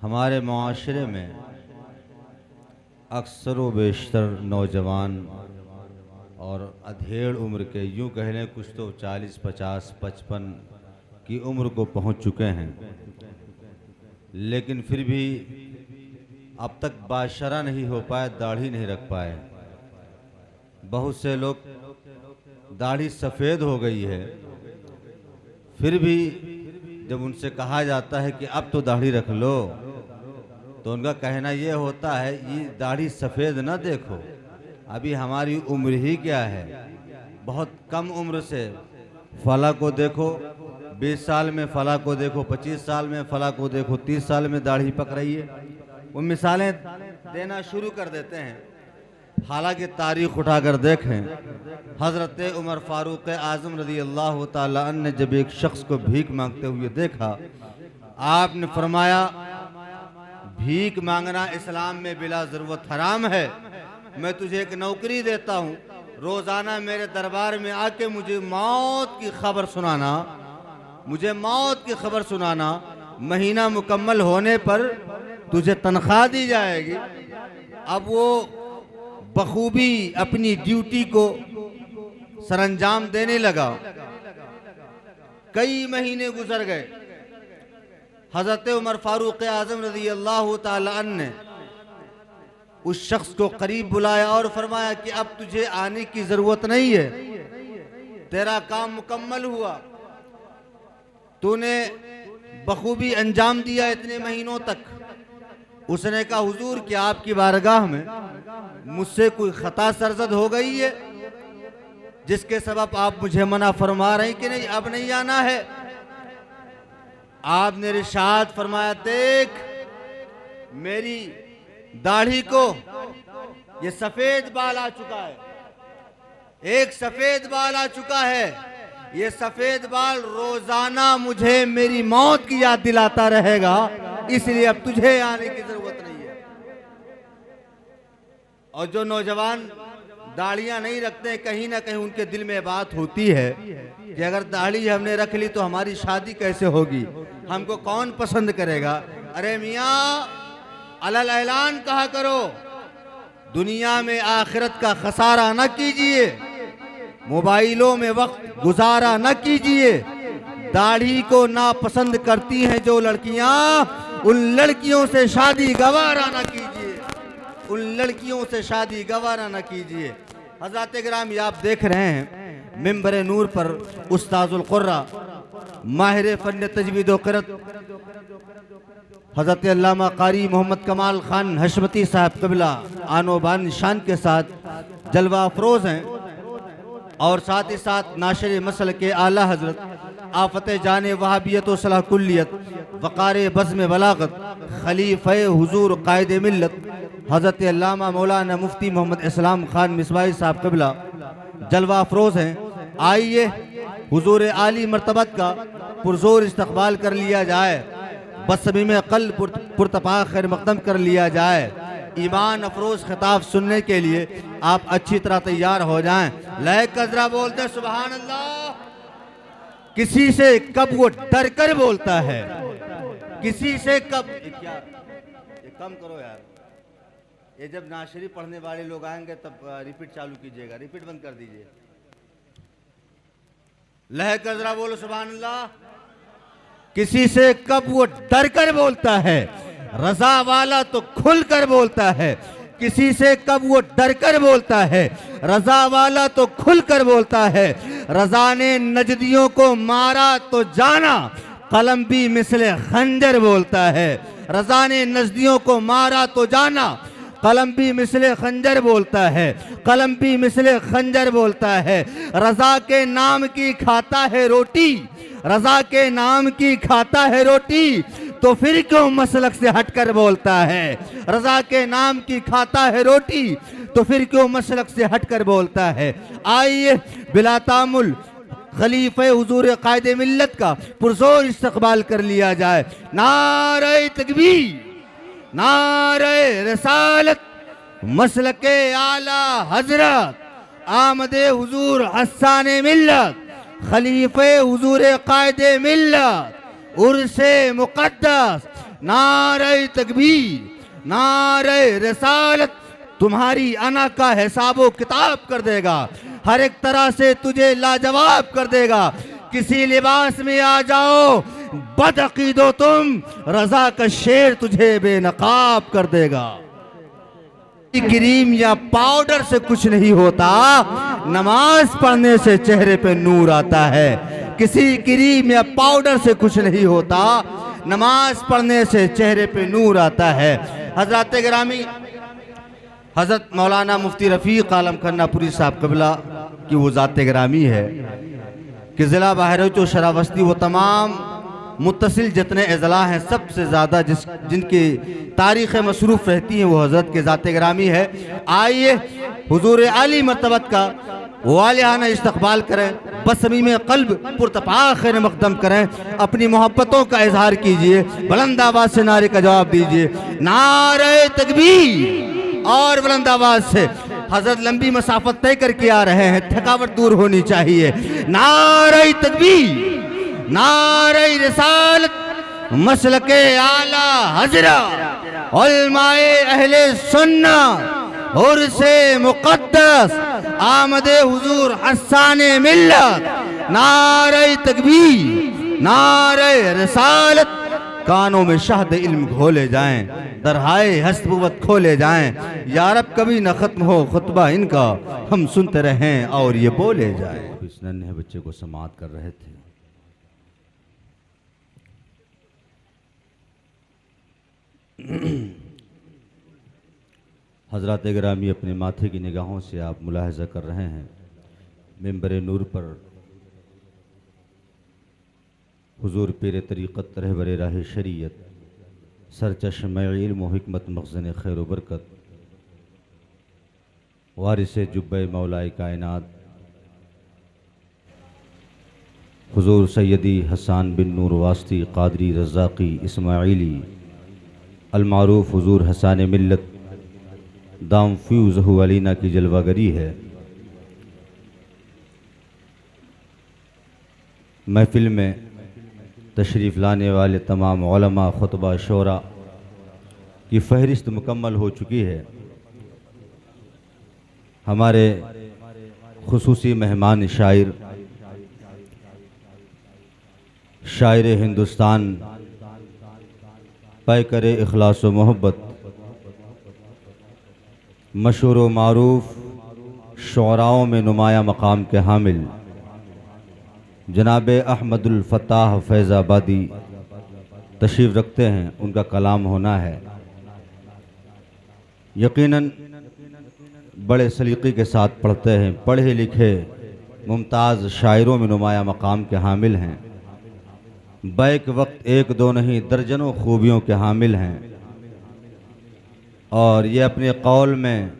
हमारे माशरे में अक्सर व बेशतर नौजवान और अधेड़ उम्र के, यूँ कह लें कुछ तो 40, 50, 55 की उम्र को पहुँच चुके हैं, लेकिन फिर भी अब तक बाशरा नहीं हो पाए, दाढ़ी नहीं रख पाए। बहुत से लोग दाढ़ी सफ़ेद हो गई है, फिर भी जब उनसे कहा जाता है कि अब तो दाढ़ी रख लो, तो उनका कहना ये होता है ये दाढ़ी सफ़ेद ना देखो, अभी हमारी उम्र ही क्या है, बहुत कम उम्र से फला को देखो, 20 साल में फला को देखो, 25 साल में फला को देखो, 30 साल में दाढ़ी पक रही है। वो मिसालें देना शुरू कर देते हैं। हालांकि तारीख़ उठाकर देखें, हज़रत उमर फ़ारूक आज़म रज़ी अल्लाह ताला अन्हु ने जब एक शख्स को भीख मांगते हुए देखा, आपने फरमाया भीख मांगना इस्लाम में बिला ज़रूरत हराम है, मैं तुझे एक नौकरी देता हूँ, रोज़ाना मेरे दरबार में आके मुझे मौत की खबर सुनाना, मुझे मौत की खबर सुनाना, महीना मुकम्मल होने पर तुझे तनख्वाह दी जाएगी। अब वो बखूबी अपनी ड्यूटी को सरंजाम देने लगा। कई महीने गुजर गए। हज़रत उमर फ़ारूक आज़म रज़ी अल्लाह ताला अन्हु ने उस शख्स को करीब बुलाया और फरमाया कि अब तुझे आने की ज़रूरत नहीं है, तेरा काम मुकम्मल हुआ, तूने बखूबी अंजाम दिया इतने महीनों तक। उसने कहा हुजूर क्या आपकी बारगाह में मुझसे कोई खता सरजद हो गई है जिसके सबब आप मुझे मना फरमा रहे हैं कि नहीं, अब नहीं आना है? आपने इरशाद फरमाया देख मेरी दाढ़ी को ये सफेद बाल आ चुका है, एक सफेद बाल आ चुका है, ये सफेद बाल रोजाना मुझे मेरी मौत की याद दिलाता रहेगा, इसलिए अब तुझे आने की जरूरत नहीं है। और जो नौजवान दाढ़ियां नहीं रखते, कहीं ना कहीं उनके दिल में बात होती है कि अगर दाढ़ी हमने रख ली तो हमारी शादी कैसे होगी, हमको कौन पसंद करेगा। अरे मियाँ अलल ऐलान कहा करो, दुनिया में आखिरत का खसारा न कीजिए, मोबाइलों में वक्त गुजारा न कीजिए। दाढ़ी को नापसंद करती हैं जो लड़कियां, उन लड़कियों से शादी गवारा न कीजिए, उन लड़कियों से शादी गवारा न कीजिए। हज़रात किराम आप देख रहे हैं मिंबर नूर पर उस्ताजुल कुर्रा माहिर फन तजवीद व क़िरात हज़रत अल्लामा कारी मोहम्मद कमाल खान हशमती साहब क़िबला आनो बान शान के साथ जलवा अफरोज़ हैं, और साथ ही साथ नाशर मसल के आला हज़रत आफ़त जाने वहाबियत व सलाह कुल्लियत वक़ार बज़्म बलागत खलीफ़े हुज़ूर कायद मिल्लत हज़रत अल्लामा मौलाना मुफ्ती मोहम्मद इस्लाम खान मिसबाही साहब क़िबला जलवा अफरोज़ हैं। आइए हुज़ूर आली मर्तबत का पुरज़ोर इस्तक़बाल कर लिया जाए, बसमी में कल पुरतपा खैर मक़दम कर लिया जाए। ईमान अफरोज़ खिताब सुनने के लिए आप अच्छी तरह तैयार हो जाएं। लहक कज़रा बोलते सुबहान अल्लाह। किसी से कब वो डर कर बोलता है, किसी से कब क्या ये कम करो यार, ये जब नाशरी पढ़ने वाले लोग आएंगे तब रिपीट चालू कीजिएगा, रिपीट बंद कर दीजिए। लहक कज़रा बोलो सुबहान अल्लाह। किसी से कब वो डर कर बोलता है, रजा वाला तो खुल कर बोलता है। किसी से कब वो डर कर बोलता है, रजा वाला तो खुल कर बोलता है। रजा ने नजदियों को मारा तो जाना, कलम भी मिसले खंजर बोलता है। रजा ने नजदियों को मारा तो जाना, कलम भी मिसले खंजर बोलता है, कलम भी मिसले खंजर बोलता है। रजा के नाम की खाता है रोटी, रजा के नाम की खाता है रोटी, तो फिर क्यों मसलक से हटकर बोलता है। रजा के नाम की खाता है रोटी, तो फिर क्यों मसलक से हटकर बोलता है। आइए बिला तामुल खलीफे हुजूर कायद मिल्लत का पुरजोर इस्तकबाल कर लिया जाए। नारे तकबीर, नारे रसालत, मसलके आला हजरत, आमदे हुजूर हस्सान मिल्लत, खलीफे हुजूर कायद मिल्लत, उर्से मुक़द्दस, नारे तकबीर, नारे रिसालत तुम्हारी अना का हिसाबो किताब कर देगा, हर एक तरह से तुझे लाजवाब कर देगा। किसी लिबास में आ जाओ बदअकीदो तुम, रजा का शेर तुझे बेनकाब कर देगा। क्रीम या पाउडर से कुछ नहीं होता, नमाज पढ़ने से चेहरे पे नूर आता है। किसी क्रीम या पाउडर से कुछ नहीं होता, नमाज पढ़ने से चेहरे पे नूर आता है। हजरत गिरामी हजरत मौलाना मुफ्ती रफ़ीक आलम खन्नापुरी साहब क़िबला की वो ज़ात गिरामी है कि ज़िला बहराइच शरावस्ती वो तमाम मुत्तसिल जितने अज़ला हैं सबसे ज़्यादा जिनकी तारीख़ मसरूफ़ रहती हैं वो हज़रत के ज़ात गिरामी है। आइए हुज़ूर आली मर्तबत का वालियाना इस्तक़बाल करें, बसमीम क़ल्ब पुरतपाख़ मक़दम करें, अपनी मोहब्बतों का इजहार कीजिए, बुलंद आवाज़ से नारे का जवाब दीजिए, नारे तकबीर। और बुलंद आवाज़ से हज़रत लंबी मसाफत तय करके आ रहे हैं, थकावट दूर होनी चाहिए। नारे तकबीर, नारे रिसालत, मसलके आला हज़रत, उलमाए अहले सुन्नत, उर्से मुक़द्दस, आमदे हुजूर हस्साने मिल्लत, नारे तकबीर, नारे रिसालत। कानों में शहद इल्म घोले जाएं, दरहाए हस्तबुवत खोले जाएं, यारब कभी न खत्म हो खुतबा इनका, हम सुनते रहें और ये बोले जाएं। इस नन्हे बच्चे को समाअत कर रहे थे। हज़रात गिरामी अपने माथे की निगाहों से आप मुलाहज़ा कर रहे हैं, मिंबर नूर पर हुजूर पीर तरीक़त रहबर राह शरीयत, सरचश्मे इल्म व हिकमत, मख़ज़न खैर व बरकत, वारिस जुब्बे मौलाए कायनात हुजूर सैयदी हसन बिन नूर वास्ती क़ादरी रज़ाक़ी इस्माइली अलमारूफ़ हुजूर हसन मिल्लत दाम फ़्यूज़हु अलीना की जलवागरी है। महफ़िल में तशरीफ़ लाने वाले तमाम उलमा, खुतबा, शोरा की फ़हरिस्त मुकम्मल हो चुकी है। हमारे खुसूसी मेहमान शायर, शायर हिंदुस्तान, पैकर इखलास व मोहब्बत, मशहूर व मारूफ़ शुअराओं में नुमाया मकाम के हामिल जनाब अहमदुल फ़त्ताह फैज़ाबादी तशरीफ़ रखते हैं। उनका कलाम होना है। यकीनन बड़े सलीक़े के साथ पढ़ते हैं, पढ़े लिखे मुमताज़ शायरों में नुमाया मकाम के हामिल हैं। बैक वक्त एक दो नहीं दर्जनों खूबियों के हामिल हैं और ये अपने कौल में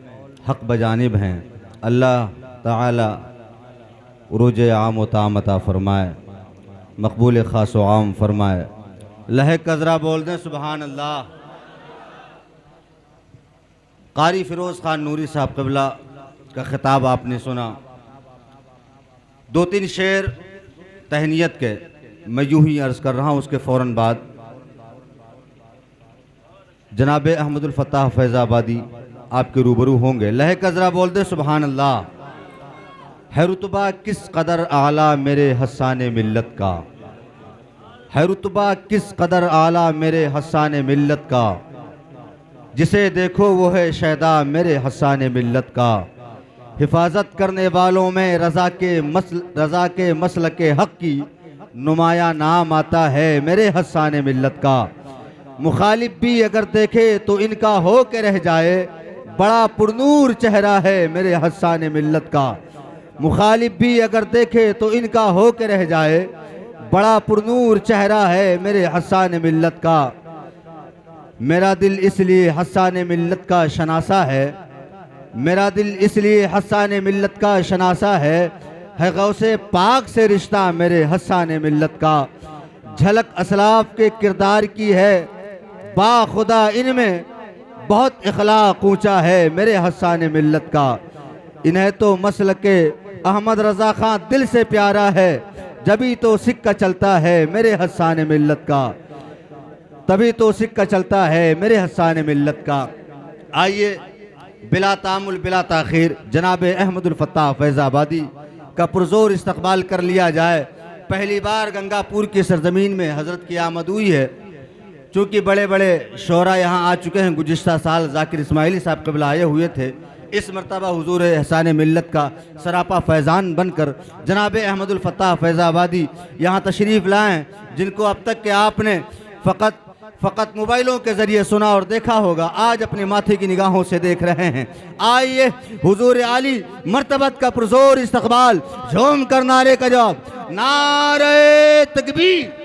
हक़ बजानिब हैं। अल्लाह ताला उरूज आम व ताम अता फ़रमाए, मकबूल ख़ास व आम फ़रमाए। लहे कज़रा बोल दें सुबहान अल्लाह। कारी फ़िरोज़ ख़ान नूरी साहब क़िबला का ख़िताब आपने सुना। दो तीन शेर तहनीत के मैं यूँ ही अर्ज़ कर रहा हूँ, उसके फ़ौरन बाद जनाब अहमदुल फ़त्ताह फैज़ाबादी आपके रूबरू होंगे। लहे कज़रा बोल दे सुबहान अल्लाह। है रुतबा किस कदर आला मेरे हस्साने मिल्लत का, है रुतबा किस कदर आला मेरे हस्साने मिल्लत का, जिसे देखो वो है शैदा मेरे हस्साने मिल्लत का। हिफाजत करने वालों में रज़ा के मसल के हक़ की नुमाया नाम आता है मेरे हस्साने मिल्लत का। मुखालिफ भी अगर देखे तो इनका हो के रह जाए, बड़ा पुरनूर चेहरा है मेरे हस्साने मिल्लत का। मुखालिफ भी अगर देखे तो इनका हो के रह जाए, बड़ा पुरनूर चेहरा है मेरे हस्साने मिल्लत का। मेरा दिल इसलिए हस्साने मिल्लत का शनासा है, मेरा दिल इसलिए हस्साने मिल्लत का शनासा है गौसे पाक से रिश्ता मेरे हस्साने मिल्लत का। झलक असलाफ के किरदार की है बाखुदा, इनमें बहुत इखलाक ऊंचा है मेरे हस्साने मिल्लत का। इन्हें तो मसल के अहमद रज़ा खां दिल से प्यारा है, जभी तो सिक्का चलता है मेरे हसान मिल्लत का, तभी तो सिक्का चलता है मेरे हसान मिल्लत का। आइए बिला तामुल बिला ताखीर जनाब अहमदुल फत्ताह फैज़ाबादी का पुरजोर इस्तकबाल कर लिया जाए। पहली बार गंगापुर की सरजमीन में हज़रत की आमद हुई है। चूँकि बड़े बड़े शोरा यहाँ आ चुके हैं, गुज़िश्ता साल ज़ाकिर इस्माइली साहब क़िबला आए हुए थे। इस मरतबा हुजूर एहसान मिल्लत का सरापा फैज़ान बनकर जनाब अहमदुल फत्ताह फैज़ाबादी यहाँ तशरीफ़ लाएँ, जिनको अब तक के आपने फ़कत मोबाइलों के ज़रिए सुना और देखा होगा, आज अपने माथे की निगाहों से देख रहे हैं। आइए हुजूर आली मर्तबत का पुरज़ोर इस्तकबाल, झूम कर नारे का जवाब, नारे तकबीर।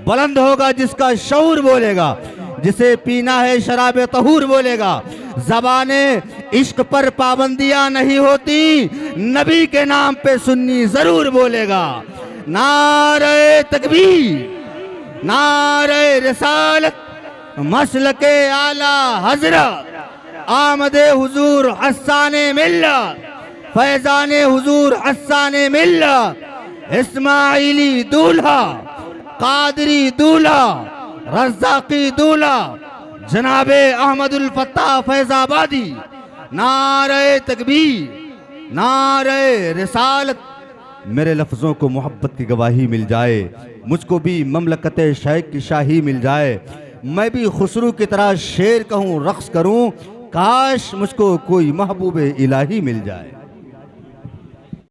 बुलंद होगा जिसका शऊर बोलेगा, जिसे पीना है शराब तहूर बोलेगा। ज़बाने इश्क पर पाबंदियां नहीं होती, नबी के नाम पे सुन्नी ज़रूर बोलेगा। नारे तकबीर, नारे रिसालत, मसलके आला हजरत, आमदे हुजूर हस्साने मिल्लत, फैज़ाने हुजूर हस्साने मिल्लत, इस्माइली दूल्हा, कादरी दूल्हा, रज़्ज़ाक़ी दूल्हा, जनाबे अहमदुल फत्ताह फैज़ाबादी। नारे तकबीर, नारे रिसालत। मेरे लफ्ज़ों को मोहब्बत की गवाही मिल जाए, मुझको भी ममलकत शेख की शाही मिल जाए। मैं भी खुसरू की तरह शेर कहूँ, रक़्स करूँ, काश मुझको कोई महबूब इलाही मिल जाए।